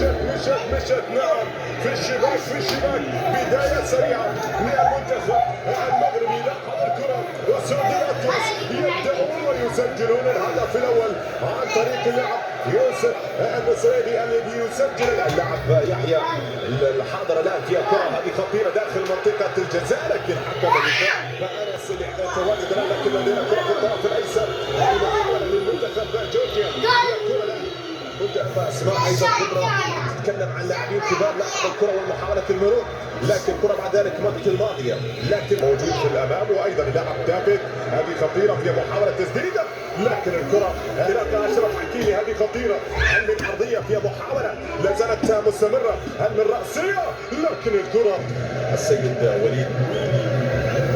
مشت نعم في الشباك بداية سريعة للمنتخب المغربي. لاحظ الكرة وسعود الأطلس يبدأون ويسجلون الهدف الأول عن طريق اللاعب يوسف النصيري الذي يسجل. اللاعب يحيى الحاضر الآن في الكرة هذه خطيرة داخل منطقة الجزاء، لكن حكم الدفاع فأنس تواجد الآن، لكن لدينا كرة في الطرف الأيسر للمنتخب جورجيا. الكرة الآن قدام اسماء ايضا خبره تتكلم عن لاعبين كبار. لاحظ الكره ومحاوله المرور، لكن الكره بعد ذلك مضت الماضيه، لكن موجود في الامام. وايضا اللاعب دافيد هذه خطيره في محاوله تسديده، لكن الكره تلقى اشرف حكيمي هذه خطيره. هل من عرضيه في محاوله لا زالت مستمره، هل من راسيه، لكن الكره السيد وليد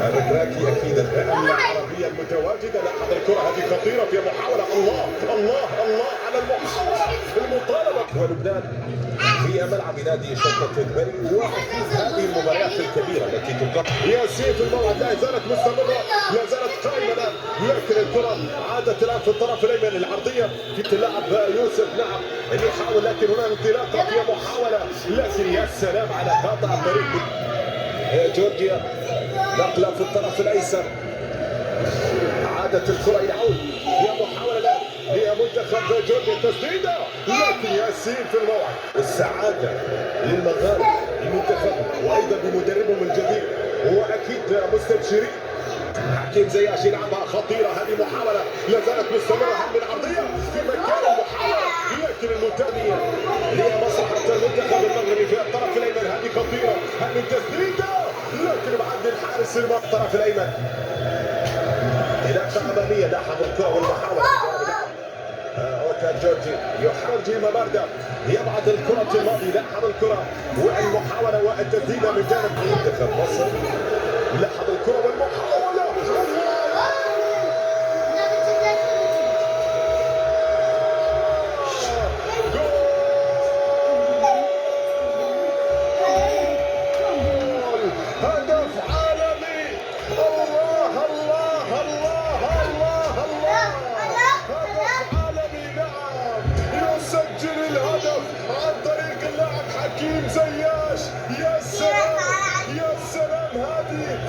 الركراكي اكيد العربيه المتواجده. لاحظ الكره هذه خطيره في محاوله. الله الله الله على المحاوله المطالبه. ولبنان في ملعب نادي شرطه الدبي، واكيد هذه المباريات الكبيره التي تقام. ياسين في الموعد لا زالت مستمره، لا زالت قائمه الان، لكن الكره عادت الان في الطرف الايمن العرضيه في اللاعب يوسف. نعم يحاول، لكن هنا انطلاقه في محاوله، لكن يا سلام على قاطع الطريق جورجيا. نقله في الطرف الايسر، عادت الكره يعود هي محاوله الان لمنتخب جورجيا، تسديده، لكن ياسين في الموعد. والسعاده للمغاربه المنتخب وايضا بمدربهم الجديد واكيد مستبشرين. حكيم زياش يلعبها خطيره، هذه محاوله لا زالت مستمره، هل من عرضيه في مكان المحاوله، لكن المنتميه لمصلحه المنتخب المغربي في الطرف الايمن. هذه خطيره، هل من تسديده، لكن بعد الحارس الطرف الايمن علاقه اماميه. لاحظ الكره والمحاوله. اوتا جورجي يحاول جيما ماردا يبعد الكره الماضي. لاحظ الكره والمحاوله والتسديده من جانب منتخب مصر. لاحظ الكره والمحاوله. حكيم زياش، يا سلام يا سلام، هذه